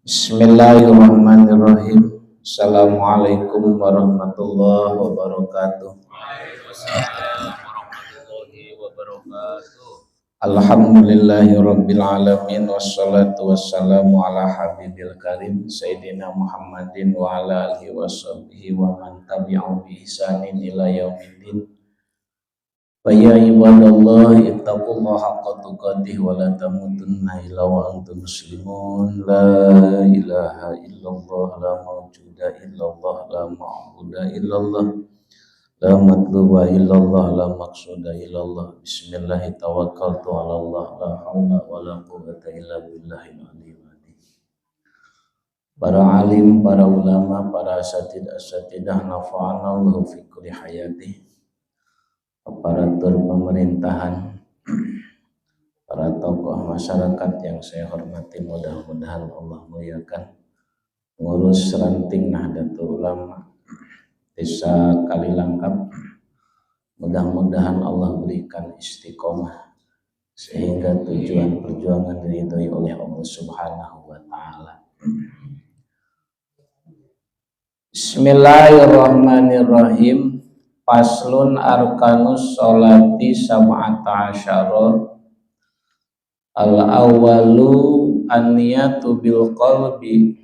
Bismillahirrahmanirrahim. Assalamualaikum warahmatullahi wabarakatuh. Waalaikumsalam warahmatullahi wabarakatuh. Alhamdulillahirabbil alamin wassalatu wassalamu ala habibil karim sayyidina Muhammadin wa ala alihi washabbihi wa man tabi'ahu bi ihsanin ila yaumiddin. Fa ya ibadallahi ittaqullaha haqqa tuqatih wa la tamutunna illa wa antum muslimun. La ilaha illallah, la mawjuda illallah, la ma'buda illallah, la matluba illallah, la maqsuda illallah. Bismillahi tawakkaltu ala Allah, la hawla wa la quwwata illa billahil aliyyil azim. Para alim, para ulama, para asatidah nafa'ana Allah fi kulli hayati, aparatur pemerintahan, para tokoh masyarakat yang saya hormati, mudah-mudahan Allah muliakan pengurus ranting Nahdlatul Ulama Desa Kalilangkap, mudah-mudahan Allah berikan istiqomah sehingga tujuan perjuangan diridhoi oleh Allah Subhanahu wa taala. Bismillahirrahmanirrahim. Faslun arkanus sholati sab'ata asyara. Al-awwalu an-niyatu bil qalbi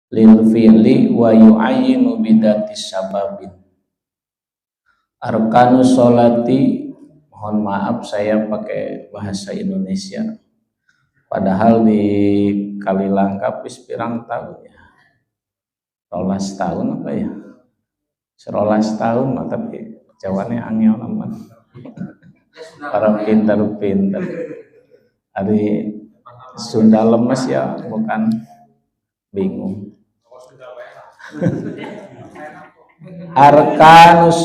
lil fi'li wa yu'ayyinu bidatis sababin. Arkanus sholati, mohon maaf saya pakai bahasa Indonesia, padahal di Kalilangkap wis pirang tahun ya, 12 tahun apa ya, 11 tahun mah, tapi jawabannya angel aman. Para pintar-pintar. Ari Sunda lemes ya, bukan bingung. Arkanus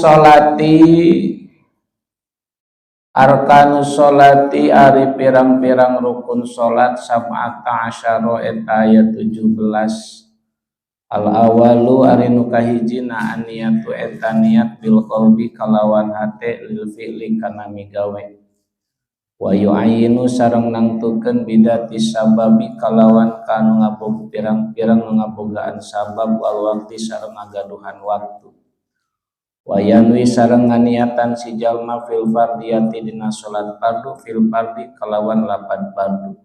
sholati ari pirang-pirang rukun salat sab'ata asyara eta aya 17. Al-awalu ari nu kahijina an-niyatu eta niat bil qalbi kalawan hate lil fi'li kana migawe. Wa yu'ayyinu sareng nangtukeun bidati sababi kalawan kanu ngabog pirang-pirang ngabogaan sabab wal waqti sareng ngagaduhan waktu. Wa yanwi sareng nganiatan si jalma fil fardiyati dina salat fardu fil fardi kalawan lapad fardu.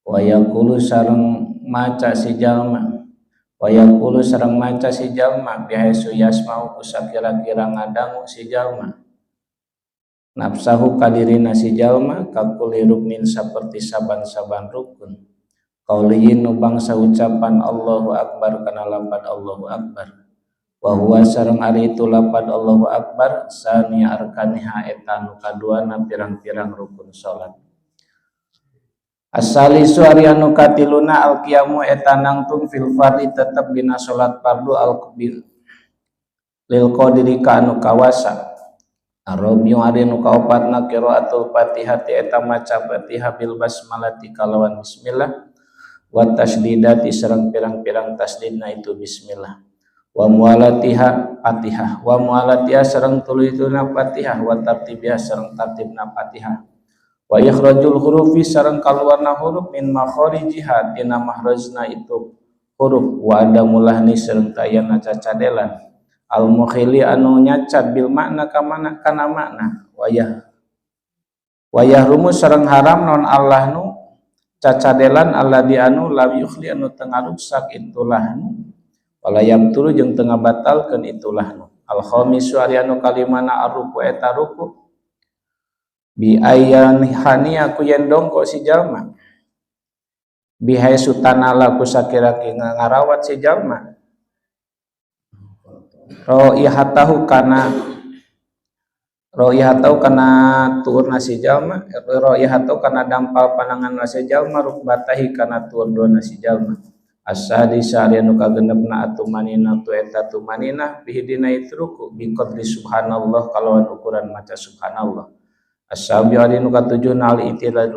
Wa yaqulu sareng maca si jalma Wayaqulu sareng maca si jalma bihaitsu yasma'u kusakira-kira ngadangu si jalma nafsahu kadirina si jalma kakuli ruknin saperti saban-saban rukun qaulihin nu bangsa ucapan Allahu akbar kana lapad Allahu akbar wa huwa sareng ari itu lapad Allahu akbar sani arkaniha eta nu kaduana pirang-pirang rukun salat. As-salisu ari anu katiluna al-qiyamu eta nangtung fil fardhi tetep dina salat fardu al-qabil lil qadiri ka anu kawasa. Arabiyu ari anu kaopatna qiraatul Fatihah eta maca Fatihah bil basmalati kalawan bismillah wa tasdidati sareng pirang-pirang tasdidna itu bismillah. Wa mualatiha Fatihah wa mualatiha sareng tuluy-tuluyna Fatihah wa tartibiha sareng tartibna Fatihah. Wa ikhrajul hurufi sareng kaluarna huruf min makharijiha tina mahrajna itu huruf wa adamulahni sareng tayana cacadelan al mukhili anu nyacat bil makna kamana kana makna wayah rumus sareng haram non Allah nu cacadelan alladzi anu la yukhli anu teu ngarusak itulahnu wala yabtulu jeung teu ngabatalkeun itulahnu. Al khamisu ari anu kalimana ar-ruku eta ruku bi ayan hania ku yen dongko si jalma bihai sutanala ku sakira-kira ngarawat si jalma roihatahu kana tuurna si jalma roihatahu kana dampal panangan si jalma rukbatahi kana tuur dona si jalma asadi sari anu kagenepna atumanina tu eta tumanina bihidina itu ruku bi qadri subhanallah kalawan ukuran maca subhanallah. As-sabi ari nu katujuh nal itidal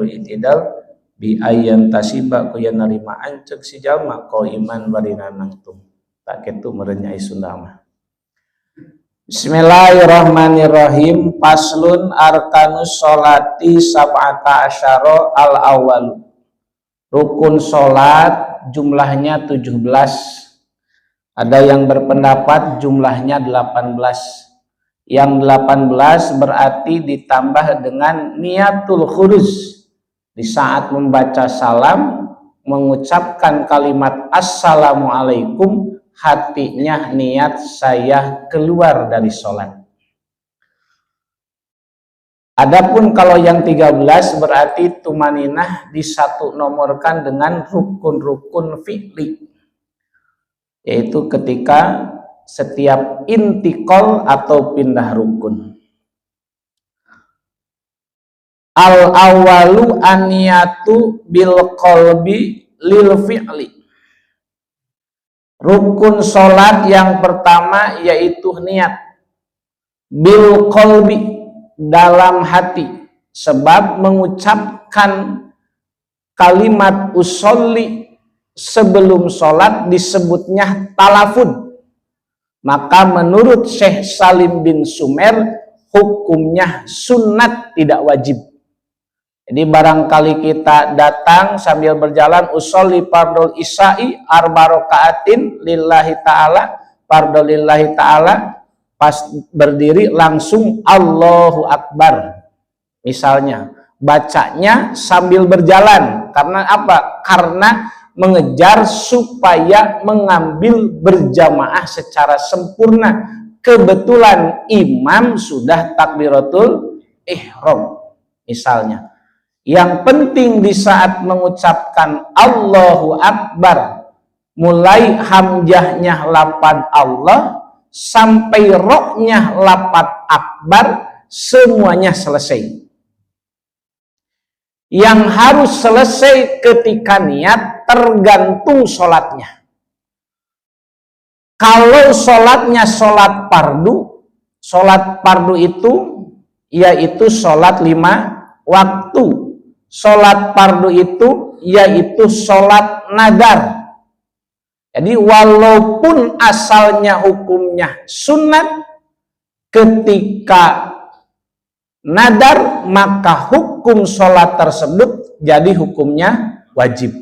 bi ayyan tasiba ku yen narima ancek si jalma ko iman barina nangtung tak kitu merenyai Sunda mah. Bismillahirrahmanirrahim. Faslun arkanus sholati sab'ata asyara al awwalu Rukun sholat jumlahnya 17. Ada yang berpendapat jumlahnya 18. Yang 18 berarti ditambah dengan niatul khuruj. Di saat membaca salam, mengucapkan kalimat assalamualaikum, hatinya niat saya keluar dari sholat. Adapun kalau yang 13 berarti tumaninah disatu nomorkan dengan rukun-rukun fi'li, yaitu ketika setiap intikal atau pindah rukun. Al-awalu aniyatu bil qalbi lil fi'li. Rukun sholat yang pertama yaitu niat bil qalbi, dalam hati, sebab mengucapkan kalimat usolli sebelum sholat disebutnya talafud. Maka menurut Syekh Salim bin Sumer hukumnya sunnat, tidak wajib. Jadi barangkali kita datang sambil berjalan usolli fardul isya'i arba rakaatin lillahi ta'ala, fardhu lillahi ta'ala, pas berdiri langsung Allahu Akbar misalnya, bacanya sambil berjalan. Karena apa? Karena mengejar supaya mengambil berjamaah secara sempurna. Kebetulan imam sudah takbiratul ihram misalnya. Yang penting di saat mengucapkan Allahu Akbar, mulai hamzahnya lafaz Allah sampai roknya lafaz akbar, semuanya selesai. Yang harus selesai ketika niat tergantung sholatnya. Kalau sholatnya sholat fardu itu yaitu sholat 5 waktu. Sholat fardu itu yaitu sholat nadar. Jadi walaupun asalnya hukumnya sunat, ketika nadar maka hukum sholat tersebut jadi hukumnya wajib.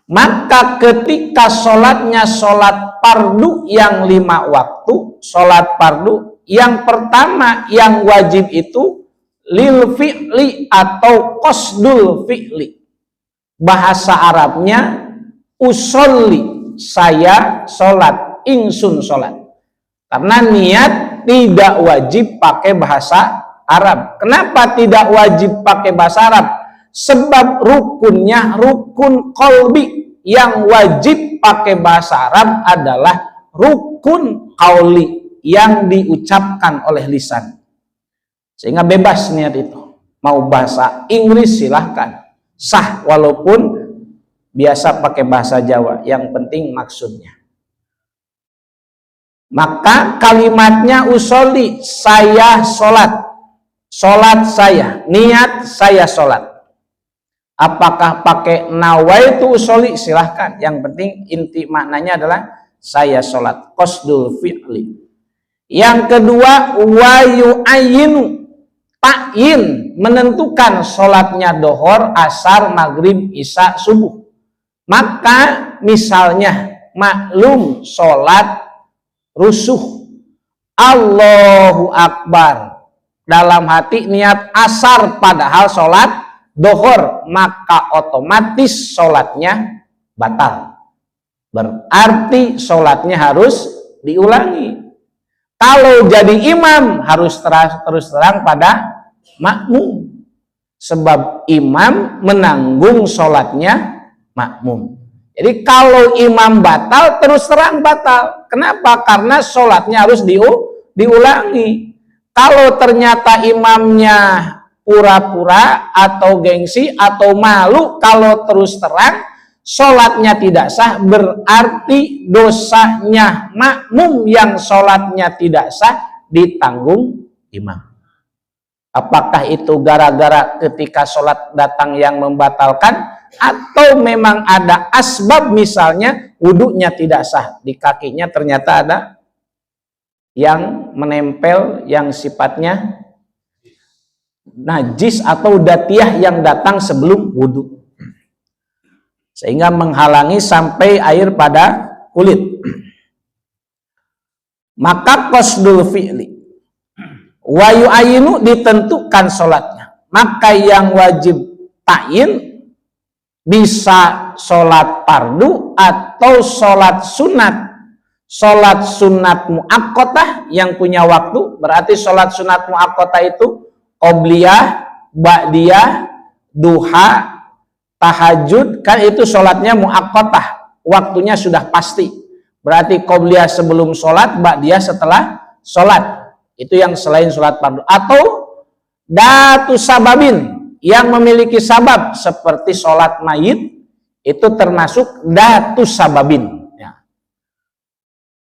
Maka ketika sholatnya sholat fardu yang 5 waktu, sholat fardu yang pertama yang wajib itu lil fi'li atau qasdul fi'li. Bahasa Arabnya usolli, saya sholat, ingsun sholat. Karena niat tidak wajib pakai bahasa Arab. Kenapa tidak wajib pakai bahasa Arab? Sebab rukunnya rukun qalbi. Yang wajib pakai bahasa Arab adalah rukun qauli yang diucapkan oleh lisan. Sehingga bebas niat itu. Mau bahasa Inggris silahkan, sah walaupun biasa pakai bahasa Jawa, yang penting maksudnya. Maka kalimatnya usolli, saya sholat, sholat saya, niat saya sholat. Apakah pakai nawaitu usolli silahkan, yang penting inti maknanya adalah saya sholat, qasdul fi'li. Yang kedua wayu ayinu, ta'yin, menentukan sholatnya dohor, asar, maghrib, isya, subuh. Maka misalnya maklum sholat rusuh Allahu Akbar, dalam hati niat asar padahal sholat dohor, maka otomatis sholatnya batal. Berarti sholatnya harus diulangi. Kalau jadi imam harus terus terang pada makmum, sebab imam menanggung sholatnya makmum. Jadi kalau imam batal, terus terang batal. Kenapa? Karena sholatnya harus diulangi. Kalau ternyata imamnya pura-pura atau gengsi atau malu, kalau terus terang sholatnya tidak sah, berarti dosanya makmum yang sholatnya tidak sah ditanggung imam. Apakah itu gara-gara ketika sholat datang yang membatalkan, atau memang ada asbab, misalnya wudhunya tidak sah, di kakinya ternyata ada yang menempel yang sifatnya najis atau datiah yang datang sebelum wudhu. sehingga menghalangi sampai air pada kulit. Maka qasdul fi'li wa yu'ayinu ditentukan sholatnya. Maka yang wajib ta'yin bisa sholat fardu atau sholat sunat. Sholat sunat muakkotah yang punya waktu, berarti sholat sunat muakkotah itu qobliyah, ba'diyah, duha, tahajud, kan itu sholatnya muakkotah, waktunya sudah pasti. Berarti qobliyah sebelum sholat, ba'diyah setelah sholat, itu yang selain sholat fardu. Atau datu sababin yang memiliki sabab seperti sholat mayit, itu termasuk datu sababin.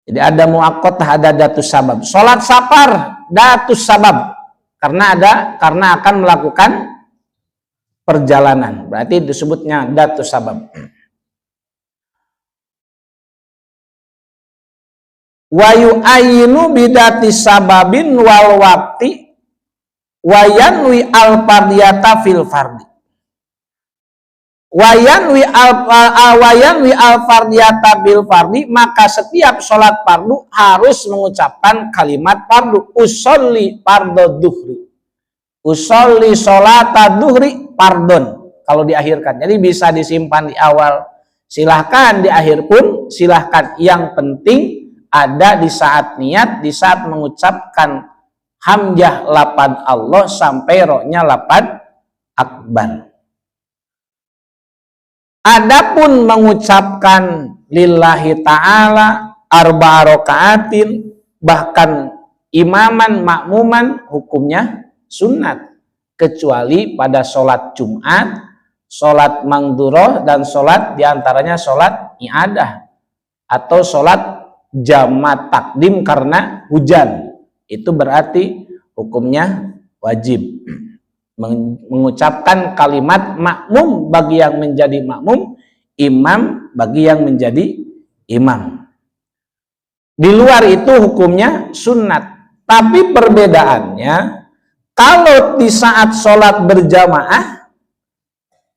Jadi ada muakkotah, ada datus sabab. Sholat safar, datus sabab. Karena akan melakukan perjalanan. Berarti disebutnya datus sabab. Wa yu'ayinu bidatis sababin wal waqti wa yanwi al fardiyata fil fardi. Wayanwi al fardiyata bil fardi, maka setiap sholat fardu harus mengucapkan kalimat fardu. Usolli fardo duhri, usolli sholata duhri fardon, kalau diakhirkan. Jadi bisa disimpan di awal, silahkan di akhir pun silahkan. Yang penting ada di saat niat, di saat mengucapkan hamzah lapad Allah sampai rohnya lapad akbar. Adapun mengucapkan lillahi ta'ala arba'a raka'atin, bahkan imaman makmuman, hukumnya sunat, kecuali pada sholat Jumat, sholat mangduroh, dan sholat diantaranya sholat i'adah atau sholat jama' takdim karena hujan. Itu berarti hukumnya wajib mengucapkan kalimat makmum bagi yang menjadi makmum, imam bagi yang menjadi imam. Di luar itu hukumnya sunat. Tapi perbedaannya, kalau di saat sholat berjamaah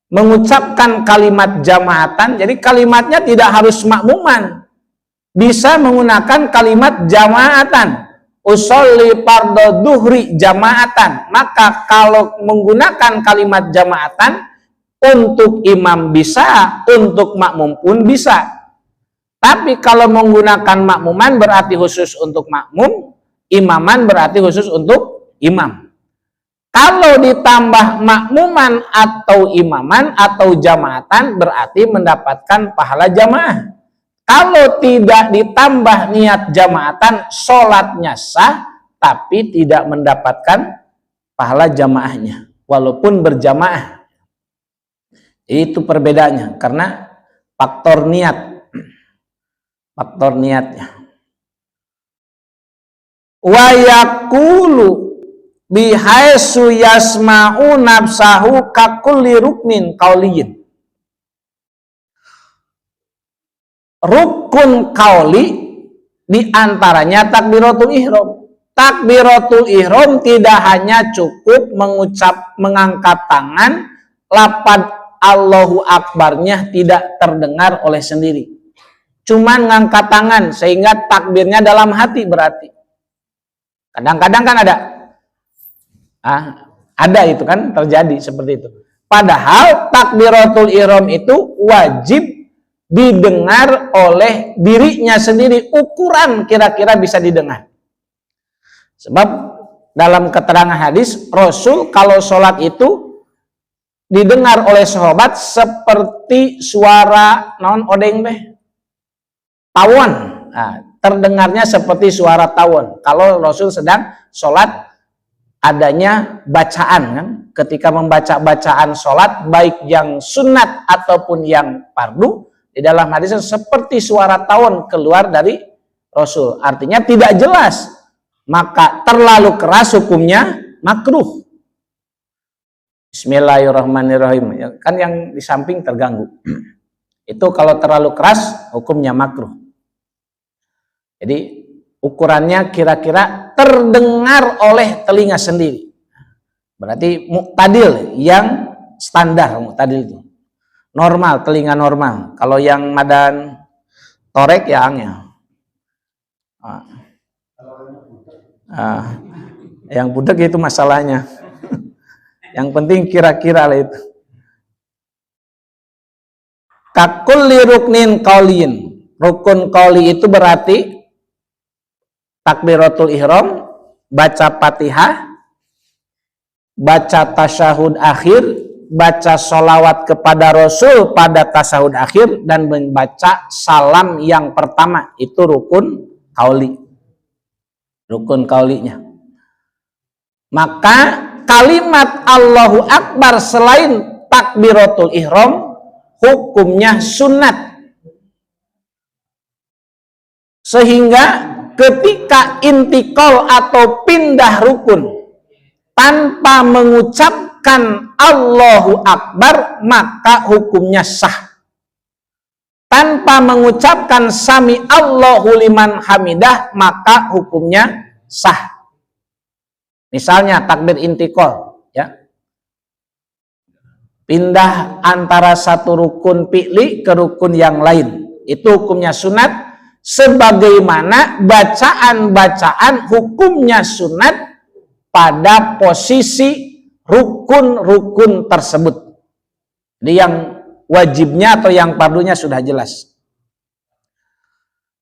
mengucapkan kalimat jamaatan, jadi kalimatnya tidak harus makmuman, bisa menggunakan kalimat jamaatan. Usolli fardo duhri jamaatan. Maka kalau menggunakan kalimat jamaatan, untuk imam bisa, untuk makmum pun bisa. Tapi kalau menggunakan makmuman berarti khusus untuk makmum, imaman berarti khusus untuk imam. Kalau ditambah makmuman atau imaman atau jamaatan berarti mendapatkan pahala jamaah. Kalau tidak ditambah niat jamaatan, sholatnya sah, tapi tidak mendapatkan pahala jamaahnya, walaupun berjamaah. Itu perbedaannya, karena faktor niat, faktor niatnya. Wa yaqulu bihaisu yasma'u nafsahu kakulli ruknin qauliyin. Rukun kauli diantaranya takbiratul ihram. Takbiratul ihram tidak hanya cukup mengangkat tangan, lafaz Allahu Akbarnya tidak terdengar oleh sendiri. Cuman ngangkat tangan sehingga takbirnya dalam hati berarti. Kadang-kadang kan ada itu kan terjadi seperti itu. Padahal takbiratul ihram itu wajib didengar oleh dirinya sendiri, ukuran kira-kira bisa didengar. Sebab dalam keterangan hadis, Rasul kalau sholat itu didengar oleh sahabat seperti suara naon odeng tawon. Terdengarnya seperti suara tawon. Kalau Rasul sedang sholat adanya bacaan kan, ketika membaca bacaan sholat baik yang sunat ataupun yang fardu, di dalam hadis seperti suara tawon keluar dari Rasul. Artinya tidak jelas. Maka terlalu keras hukumnya makruh. Bismillahirrahmanirrahim. Kan yang di samping terganggu. Itu kalau terlalu keras hukumnya makruh. Jadi ukurannya kira-kira terdengar oleh telinga sendiri. Berarti muqtadil yang standar muqtadil itu. normal, telinga normal. Kalau yang madan torek ya angel. Yang budek itu masalahnya. Yang penting kira-kira lah itu. Kakulli ruknin qaulin. Rukun qauli itu berarti takbiratul ihram, baca Fatihah, baca tasyahud akhir, baca sholawat kepada Rasul pada tasyahud akhir, dan membaca salam yang pertama. Itu rukun qauli. Rukun qaulinya. Maka kalimat Allahu Akbar selain takbiratul ihram hukumnya sunat. Sehingga ketika intikal atau pindah rukun tanpa mengucapkan Allahu Akbar, maka hukumnya sah. Tanpa mengucapkan Sami Allahu liman hamidah, maka hukumnya sah. Misalnya takbir intikal, ya. Pindah antara satu rukun fi'li ke rukun yang lain. Itu hukumnya sunat. Sebagaimana bacaan-bacaan hukumnya sunat pada posisi rukun-rukun tersebut. Jadi yang wajibnya atau yang fardunya sudah jelas.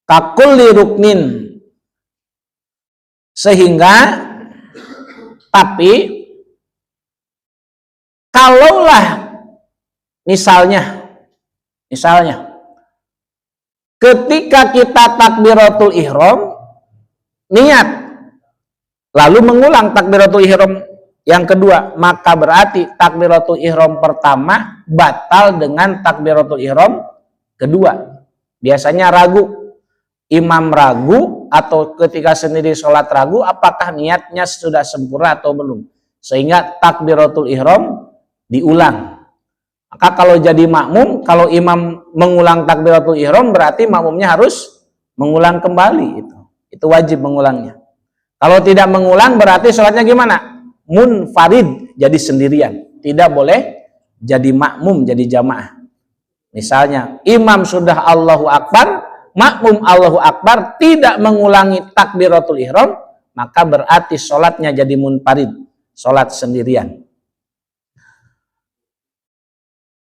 Kakulli ruknin. Sehingga, tapi kalaulah misalnya ketika kita takbiratul ihram niat lalu mengulang takbiratul ihram yang kedua, maka berarti takbiratul ihram pertama batal dengan takbiratul ihram kedua. Biasanya ragu, imam ragu atau ketika sendiri sholat ragu apakah niatnya sudah sempurna atau belum, sehingga takbiratul ihram diulang. Maka kalau jadi makmum, kalau imam mengulang takbiratul ihram berarti makmumnya harus mengulang kembali. Itu wajib mengulangnya. Kalau tidak mengulang berarti sholatnya gimana? Munfarid, jadi sendirian. Tidak boleh jadi makmum, jadi jamaah. Misalnya imam sudah Allahu Akbar, makmum Allahu Akbar, tidak mengulangi takbiratul ihram, maka berarti sholatnya jadi munfarid, sholat sendirian.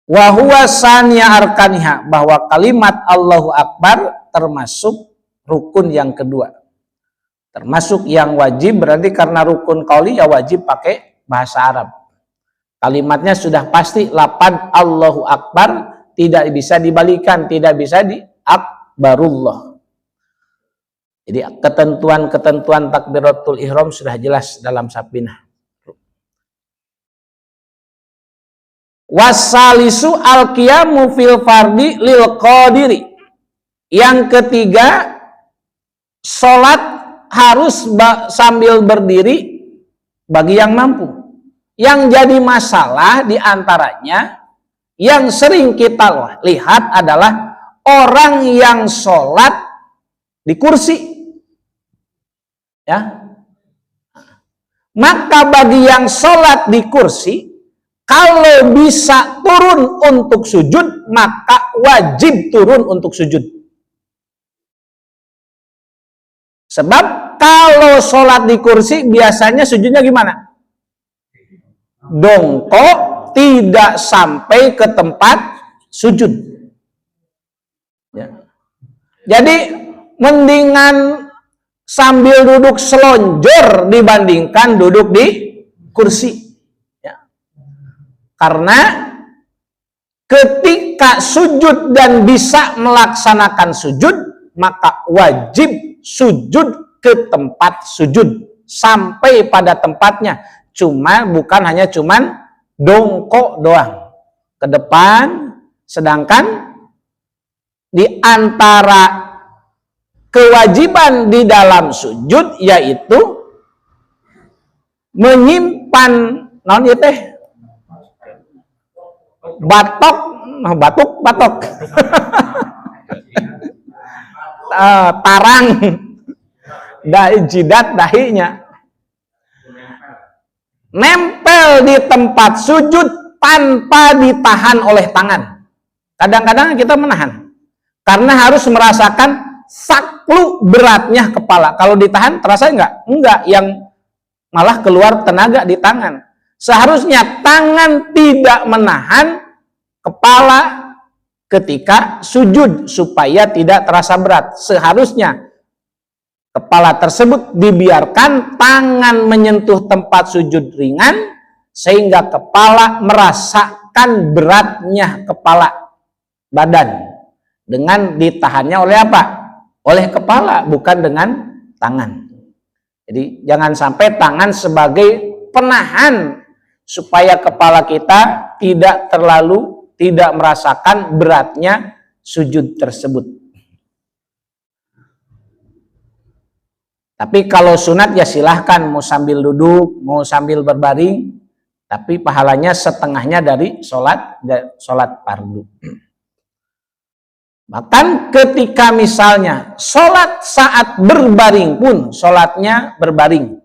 Wa huwa saniya arkaniha, bahwa kalimat Allahu Akbar termasuk rukun yang kedua. Termasuk yang wajib, berarti karena rukun qauli ya wajib pakai bahasa Arab. Kalimatnya sudah pasti lafaz Allahu Akbar, tidak bisa dibalikan, tidak bisa di akbarullah. Jadi ketentuan-ketentuan takbiratul ihram sudah jelas dalam Sapinah. Wasalisu al-qiyamu fil fardi lil qadiri. Yang ketiga, sholat harus sambil berdiri bagi yang mampu. Yang jadi masalah diantaranya yang sering kita lihat adalah orang yang sholat di kursi, ya. Maka bagi yang sholat di kursi, kalau bisa turun untuk sujud, maka wajib turun untuk sujud. Sebab kalau sholat di kursi, biasanya sujudnya gimana? Dongkok, tidak sampai ke tempat sujud. Ya. Jadi, mendingan sambil duduk selonjor dibandingkan duduk di kursi. Karena ketika sujud dan bisa melaksanakan sujud, maka wajib sujud ke tempat sujud sampai pada tempatnya. Bukan hanya dongkok doang ke depan. Sedangkan di antara kewajiban di dalam sujud yaitu menyimpan batok tarang jidat dahinya nempel di tempat sujud tanpa ditahan oleh tangan. Kadang-kadang kita menahan karena harus merasakan saklu beratnya kepala. Kalau ditahan terasa enggak? Enggak, yang malah keluar tenaga di tangan. Seharusnya tangan tidak menahan kepala ketika sujud supaya tidak terasa berat. Seharusnya kepala tersebut dibiarkan tangan menyentuh tempat sujud ringan sehingga kepala merasakan beratnya kepala badan dengan ditahannya oleh apa? Oleh kepala, bukan dengan tangan. Jadi jangan sampai tangan sebagai penahan supaya kepala kita tidak merasakan beratnya sujud tersebut. Tapi kalau sunat ya silahkan, mau sambil duduk, mau sambil berbaring, tapi pahalanya setengahnya dari sholat fardu. Bahkan ketika misalnya sholat saat berbaring pun, sholatnya berbaring,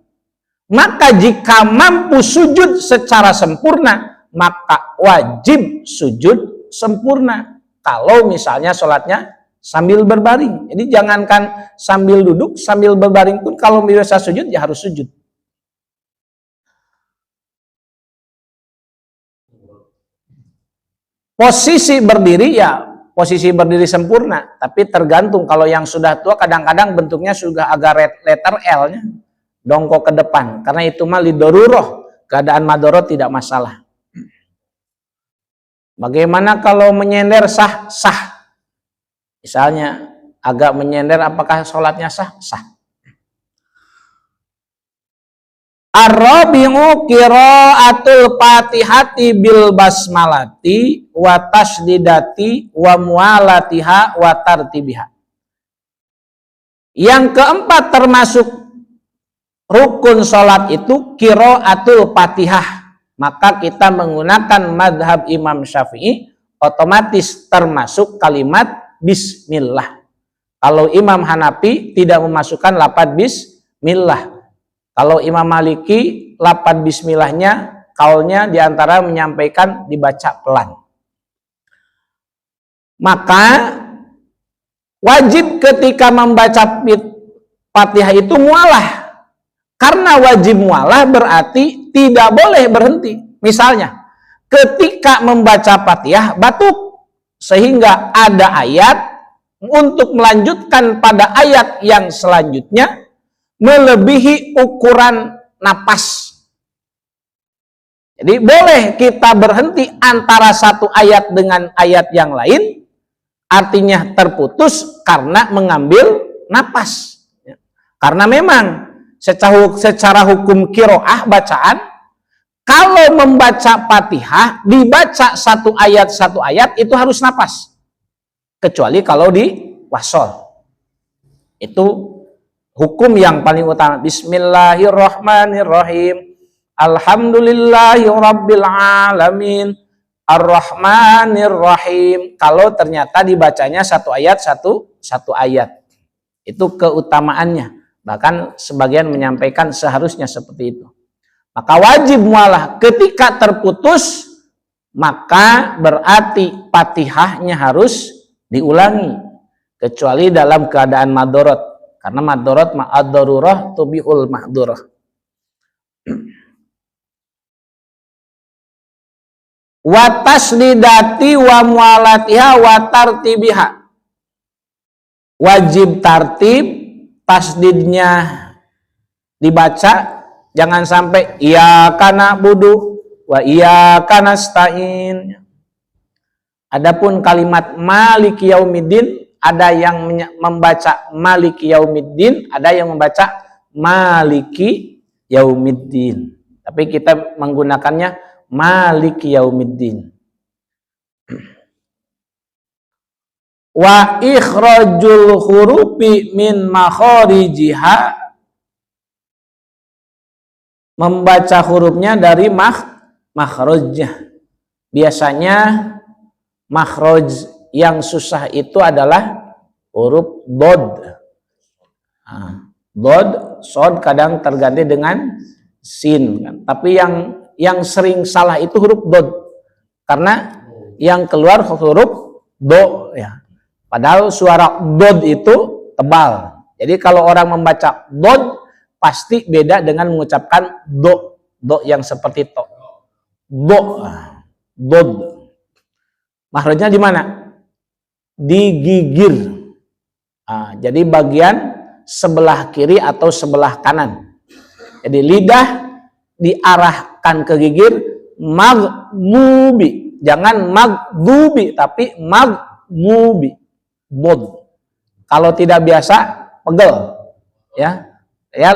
maka jika mampu sujud secara sempurna, maka wajib sujud sempurna. Kalau misalnya sholatnya sambil berbaring. Jadi jangankan sambil duduk, sambil berbaring pun kalau bisa sujud ya harus sujud. Posisi berdiri ya posisi berdiri sempurna, tapi tergantung. Kalau yang sudah tua kadang-kadang bentuknya sudah agak letter L-nya, dongkok ke depan, karena itu mah lidoruroh, keadaan madorot tidak masalah. Bagaimana kalau menyender sah? Misalnya agak menyender, apakah sholatnya sah? Sah. Ar-rabi'u qira'atul Fatihati bil basmalati wa tasdidati wa mualatiha wa tartibiha. Yang keempat termasuk rukun sholat itu qira'atul Fatihah. Maka kita menggunakan madhab Imam Syafi'i, otomatis termasuk kalimat bismillah. Kalau Imam Hanafi tidak memasukkan lafaz bismillah. Kalau Imam Maliki, lafaz bismillahnya, kaulnya diantara menyampaikan dibaca pelan. Maka wajib ketika membaca Fatihah itu mualah. Karena wajib mualah berarti tidak boleh berhenti. Misalnya, ketika membaca Fatihah batuk, sehingga ada ayat untuk melanjutkan pada ayat yang selanjutnya melebihi ukuran napas. Jadi boleh kita berhenti antara satu ayat dengan ayat yang lain, artinya terputus karena mengambil napas. Karena memang secara hukum qiraah bacaan, kalau membaca Fatihah dibaca satu ayat itu harus napas, kecuali kalau di wasol. Itu hukum yang paling utama. Bismillahirrahmanirrahim. Alhamdulillahirabbil alamin. Ar-Rahmanirrahim. Kalau ternyata dibacanya satu ayat. Itu keutamaannya. Bahkan sebagian menyampaikan seharusnya seperti itu. Maka wajib mualah ketika terputus, maka berarti Fatihahnya harus diulangi. Kecuali dalam keadaan madorot. Karena madorot ma'ad-darurah tubihul mahdurah. Wa tasdidati wa mualatiha wa tartibiha. Wajib tartib, tasdidnya dibaca, jangan sampai iyyaka na'budu wa iyyaka nasta'in. Adapun kalimat maliki yaumiddin, ada yang membaca maliki yaumiddin, ada yang membaca maliki yaumiddin. Tapi kita menggunakannya maliki yaumiddin. Wa ikhrajul hurufi min makharijiha, membaca hurufnya dari makhrajnya. Biasanya makhraj yang susah itu adalah huruf dod. Dod, sod kadang terganti dengan sin, kan? Tapi yang sering salah itu huruf dod, karena yang keluar huruf do ya. Padahal suara dod itu tebal. Jadi kalau orang membaca dod pasti beda dengan mengucapkan do, do yang seperti to. Do, dod. Makhrajnya di mana? Di gigir. Jadi bagian sebelah kiri atau sebelah kanan. Jadi lidah diarahkan ke gigir, magmubi. Jangan magdubi, tapi magmubi. Bod. Kalau tidak biasa, pegel. Ya,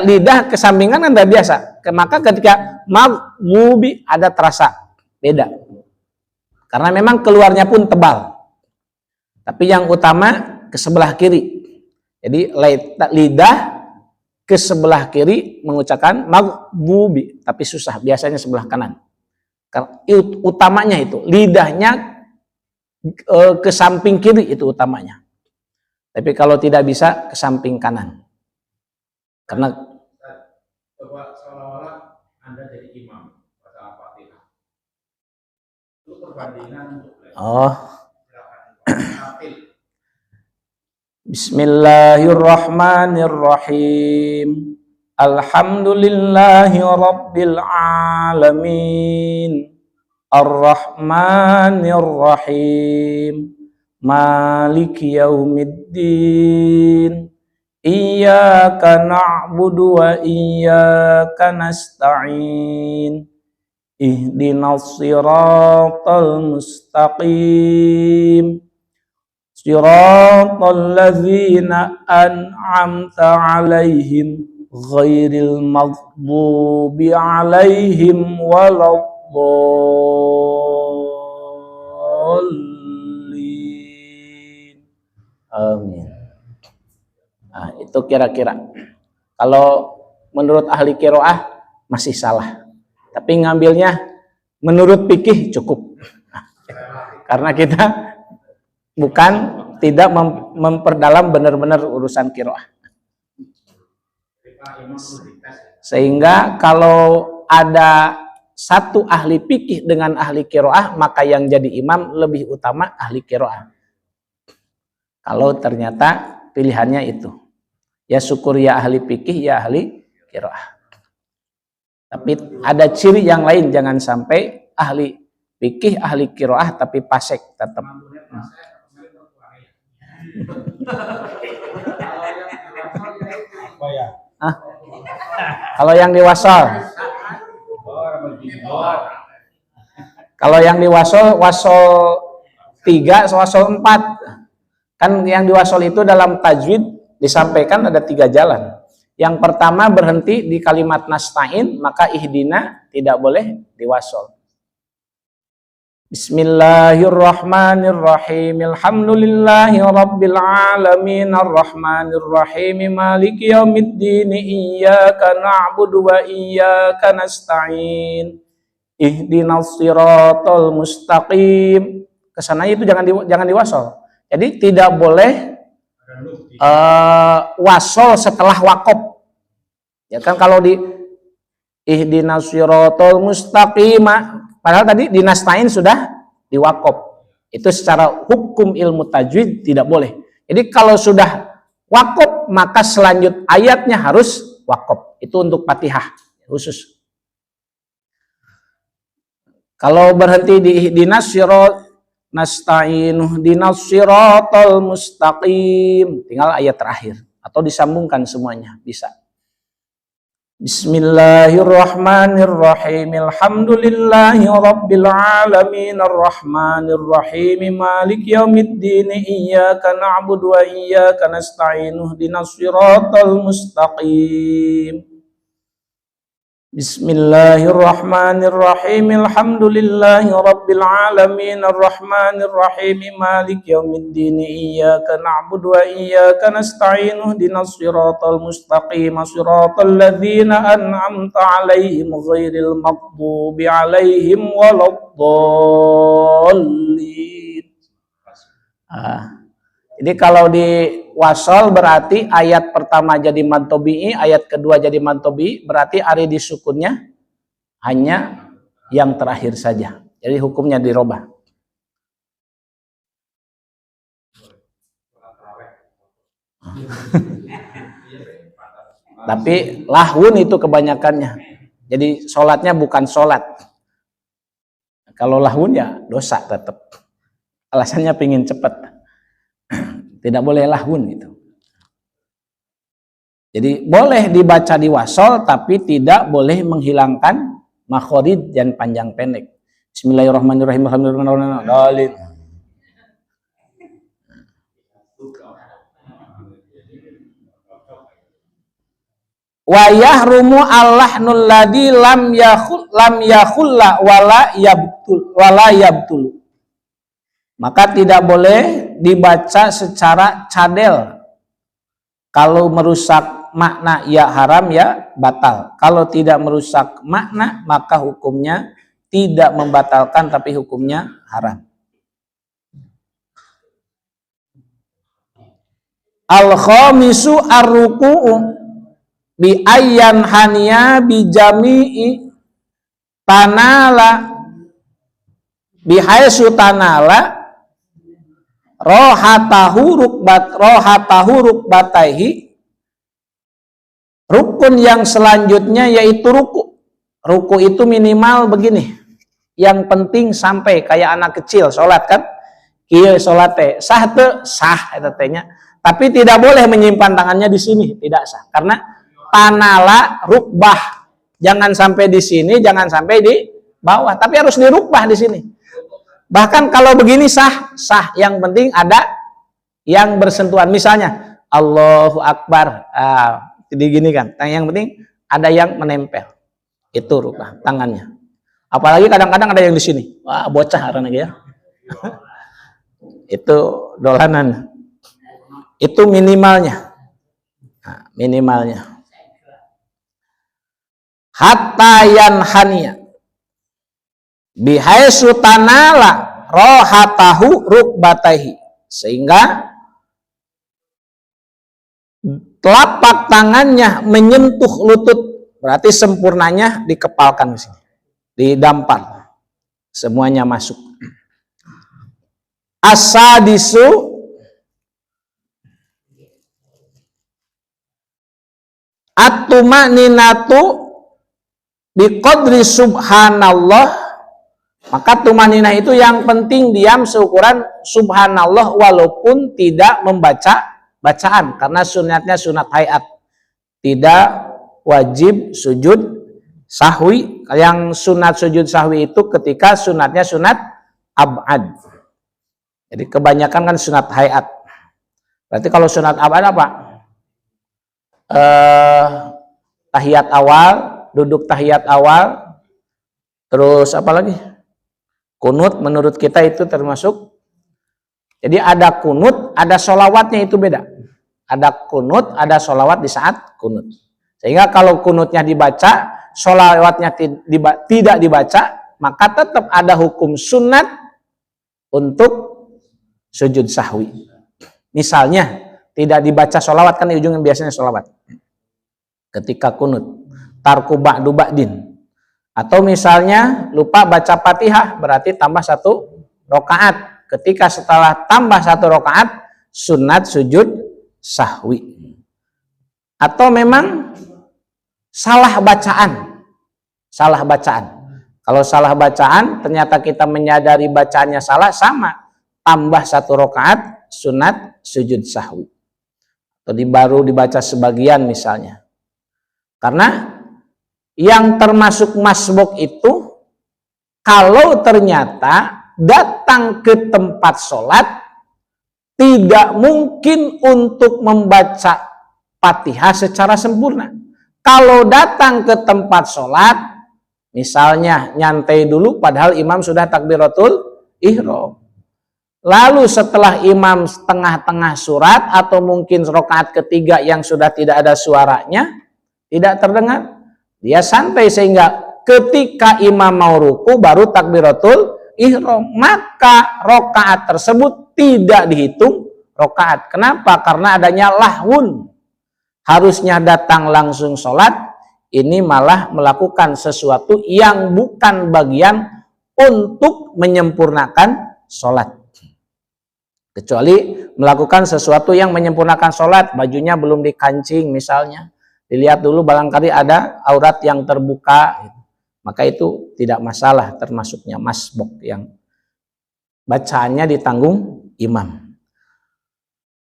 lidah kesampingan kan tidak biasa. Maka ketika magmubi ada terasa beda. Karena memang keluarnya pun tebal. Tapi yang utama ke sebelah kiri. Jadi lidah ke sebelah kiri mengucapkan magdubi, tapi susah biasanya sebelah kanan. Karena utamanya itu lidahnya ke samping kiri itu utamanya. Tapi kalau tidak bisa ke samping kanan. Karena coba seolah-olah Anda jadi imam pada Al-Fatihah. Itu perbandingan untuk Bismillahirrahmanirrahim. Alhamdulillahi rabbil alamin. Ar-Rahmanir-Rahim. Maliki yaumiddin. Iyyaka na'budu wa iyyaka nasta'in. Ihdinas siratal mustaqim. Siratal ladzina an'amta 'alaihim ghairil maghdubi 'alaihim waladdallin. Amin. Nah, itu kira-kira. Kalau menurut ahli qiraah masih salah. Tapi ngambilnya menurut fikih cukup. Karena kita bukan tidak memperdalam benar-benar urusan qiraah. Sehingga kalau ada satu ahli fikih dengan ahli qiraah, maka yang jadi imam lebih utama ahli qiraah. Kalau ternyata pilihannya itu. Ya syukur ya ahli fikih, ya ahli qiraah. Tapi ada ciri yang lain, jangan sampai ahli fikih, ahli qiraah tapi fasik tetap. Kalau yang diwasol, wasol 3, wasol 4. Kan yang diwasol itu dalam tajwid disampaikan ada 3 jalan. Yang pertama berhenti di kalimat nasta'in, maka ihdina tidak boleh diwasol. Bismillahirrahmanirrahim. Alhamdulillahi rabbil alamin. Arrahmanirrahim. Maliki yaumiddin. Iyyaka na'budu wa iyyaka nasta'in. Ihdinas siratal mustaqim. Kesana itu jangan diwasol. Jadi tidak boleh wasol setelah wakob. Ya kan kalau di ihdinas siratal mustaqim, padahal tadi dinastain sudah diwakop. Itu secara hukum ilmu tajwid tidak boleh. Jadi kalau sudah wakop, maka selanjut ayatnya harus wakop. Itu untuk Fatihah khusus. Kalau berhenti di ihdinas siratal nasta'inu ihdinas siratal mustaqim, tinggal ayat terakhir atau disambungkan semuanya bisa. Bismillahirrahmanirrahim. Alhamdulillahi rabbil alamin. Arrahmanirrahim. Maliki yaumiddin. Iyyaka na'budu wa iyyaka nasta'in. Ihdinas siratal mustaqim. Bismillahirrahmanirrahim. Alhamdulillahi rabbil alamin. Arrahmanirrahim. Maliki yaumiddin. Iyyaka na'budu wa iyyaka nasta'in. Ihdinas siratal mustaqim. Siratal ladzina an'amta 'alaihim ghairil maghdubi 'alaihim waladdallin. Jadi kalau di wasol berarti ayat pertama jadi mad tabi'i, ayat kedua jadi mad tabi'i, berarti ari disukunnya hanya yang terakhir saja. Jadi hukumnya dirubah. Tapi lahun itu kebanyakannya. Jadi sholatnya bukan sholat. Kalau lahun ya dosa tetap. Alasannya pingin cepat. Tidak boleh lahun gitu. Jadi boleh dibaca di wasol tapi tidak boleh menghilangkan makhorid dan panjang pendek. Bismillahirrahmanirrahim. Alhamdulillahirrahmanirrahim. Wa yahrumu allahnul ladzi lam yakhulla wala yabtul. Maka tidak boleh dibaca secara cadel. Kalau merusak makna ya haram ya batal. Kalau tidak merusak makna maka hukumnya tidak membatalkan tapi hukumnya haram. Al-khamisu ar-ruku'u bi ayyan haniya bi jami'i tanala bi haitsu tanala rohatahu rukbataihi. Rukun yang selanjutnya yaitu ruku. Ruku itu minimal begini. Yang penting sampai kayak anak kecil sholat kan. Iya sholat teh sah teh sah eta tehnya. Tapi tidak boleh menyimpan tangannya di sini, tidak sah. Karena tanala rukbah. Jangan sampai di sini, jangan sampai di bawah, tapi harus di rukbah di sini. Bahkan kalau begini sah, sah. Yang penting ada yang bersentuhan. Misalnya Allahu Akbar. Gini kan. Yang penting ada yang menempel. Itu rukbah tangannya. Apalagi kadang-kadang ada yang di sini. Wah, bocah orang lagi ya. Itu dolanan. Itu minimalnya. Nah, minimalnya. Hatta yanhaniya bihaitsu tanala rohatahu rukbataihi. Sehingga telapak tangannya menyentuh lutut, berarti sempurnanya dikepalkan di sini, didampar, semuanya masuk. Asadisu at-tumaninatu biqadri subhanallah. Maka tumaninah itu yang penting diam seukuran subhanallah walaupun tidak membaca bacaan, karena sunatnya sunat hayat, tidak wajib sujud sahwi. Yang sunat sujud sahwi itu ketika sunatnya sunat abad. Jadi kebanyakan kan sunat hayat. Berarti kalau sunat abad apa? Tahiyat awal, duduk tahiyat awal, terus apa lagi? Kunut menurut kita itu termasuk. Jadi ada kunut, ada sholawatnya, itu beda. Ada kunut, ada sholawat di saat kunut. Sehingga kalau kunutnya dibaca, sholawatnya tidak dibaca, maka tetap ada hukum sunat untuk sujud sahwi. Misalnya tidak dibaca sholawat, kan di ujungnya biasanya sholawat. Ketika kunut, tarku ba'du ba'din. Atau misalnya lupa baca Fatihah, berarti tambah 1 rakaat. Ketika setelah tambah 1 rakaat, sunat sujud sahwi. Atau memang salah bacaan. Salah bacaan. Kalau salah bacaan, ternyata kita menyadari bacaannya salah, sama. Tambah 1 rakaat, sunat sujud sahwi. Atau baru dibaca sebagian misalnya. Karena yang termasuk masbuk itu, kalau ternyata datang ke tempat sholat, tidak mungkin untuk membaca Fatihah secara sempurna. Kalau datang ke tempat sholat, misalnya nyantai dulu padahal imam sudah takbiratul ihram. Lalu setelah imam tengah-tengah surat atau mungkin rakaat ketiga yang sudah tidak ada suaranya, tidak terdengar, dia santai sehingga ketika imam mau ruku baru takbiratul ihram, maka rakaat tersebut tidak dihitung rakaat. Kenapa? Karena adanya lahwun. Harusnya datang langsung sholat, ini malah melakukan sesuatu yang bukan bagian untuk menyempurnakan sholat. Kecuali melakukan sesuatu yang menyempurnakan sholat, bajunya belum dikancing misalnya, dilihat dulu barangkali ada aurat yang terbuka, maka itu tidak masalah, termasuknya masbuk yang bacaannya ditanggung imam.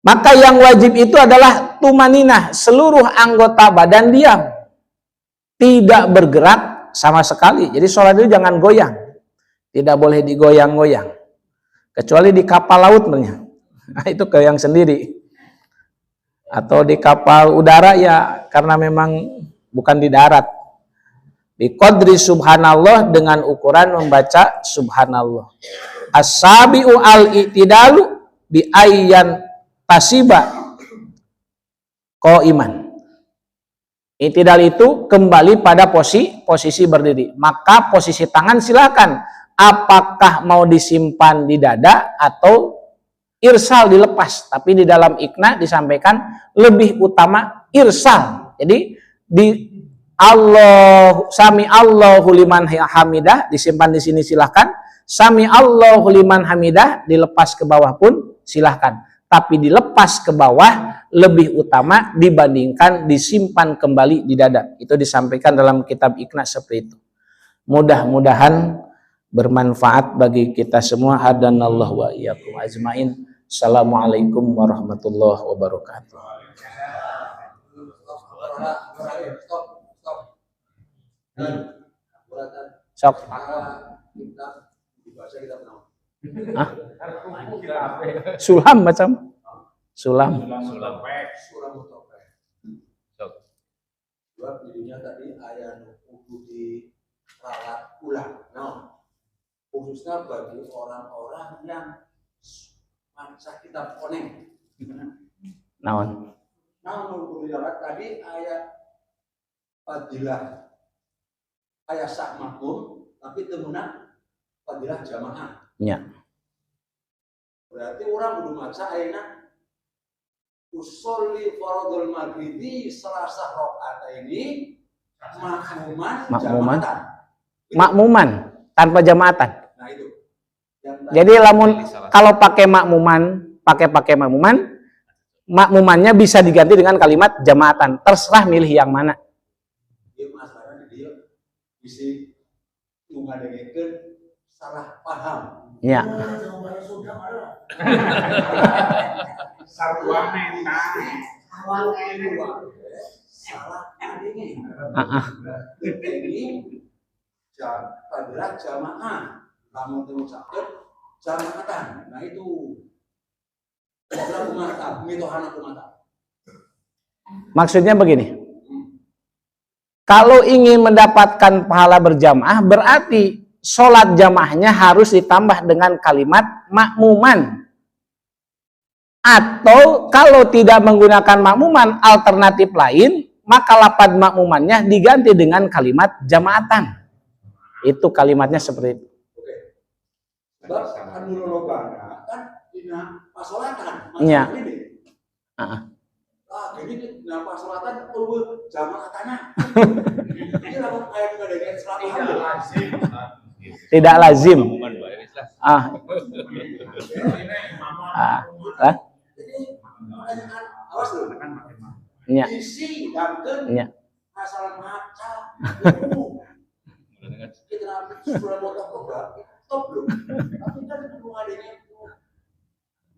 Maka yang wajib itu adalah tumaninah, seluruh anggota badan diam, tidak bergerak sama sekali. Jadi sholat itu jangan goyang, tidak boleh digoyang-goyang, kecuali di kapal laut nah, itu goyang sendiri, atau di kapal udara ya karena memang bukan di darat. Bi qadri subhanallah, dengan ukuran membaca subhanallah. As-sabi'u al-i'tidalu bi ayyan tasiba qaiman. I'tidal itu kembali pada posisi berdiri. Maka posisi tangan silakan, apakah mau disimpan di dada atau irsal dilepas. Tapi di dalam ikna disampaikan lebih utama irsal. Jadi di Allah, sami Allahu liman hamidah disimpan di sini silahkan, sami Allahu liman hamidah dilepas ke bawah pun silahkan, tapi dilepas ke bawah lebih utama dibandingkan disimpan kembali di dada. Itu disampaikan dalam kitab Iqna seperti itu. Mudah-mudahan bermanfaat bagi kita semua. Hadanallahu wa iyyakum ajmain. Assalamualaikum warahmatullahi wabarakatuh. Sok. Hah? Sulam macam? Sulam. Sok. Dua videonya tadi ayat kudu diralat ulang. Nah, khususnya bagi orang-orang yang baca kitab koneng. Naon? Nah, kudu diralat tadi ayat fadilah ayat sak makmum, tapi temunan fadilah jamaah. Ya. Berarti orang kudu maca ayatnya usolli faradul maghribi selasa rakaat ini makmuman. Makmuman tanpa jamaatan. Nah itu. Jadi lamun kalau pakai makmuman, pakai makmuman, makmumannya bisa diganti dengan kalimat jamaatan. Terserah milih yang mana. Dia masalahnya dia isi ngadengekeun salah paham. Ya. Sarua mental. Awal salah ngadenge. Ini adalah jamaah. Kamu terusakeun jamaatan. Nah itu. Adalah umat, mitohana umat. Maksudnya begini. Kalau ingin mendapatkan pahala berjamaah, berarti sholat jamaahnya harus ditambah dengan kalimat makmuman. Atau kalau tidak menggunakan makmuman, alternatif lain, maka lapad makmumannya diganti dengan kalimat jamaatan. Itu kalimatnya seperti itu. Oke. Sebab kan lolobana kan dina pasolatan. Iya. Jadi dina pasolatan eueuh jamaatana. Ini lamun aya ngadengen salah Tidak lazim. Awas lu. Iya. Isi damkeun. Iya. Asal maca. Kita nabi sudah motor coba. Top lu. Tapi kan kudu ngadengen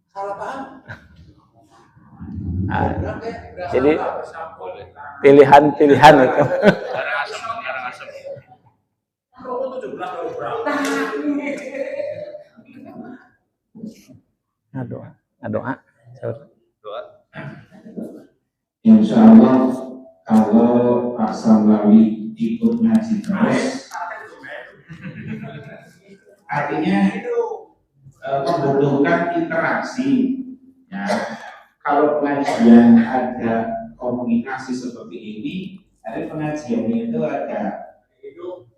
salah paham. Jadi pilihan-pilihan itu. Doa. Insya Allah kalau Pak Samlawi ikut ngaji terus, artinya membutuhkan interaksi. Ya, kalau pengajian ada komunikasi seperti ini, ada pengajiannya itu ada hidup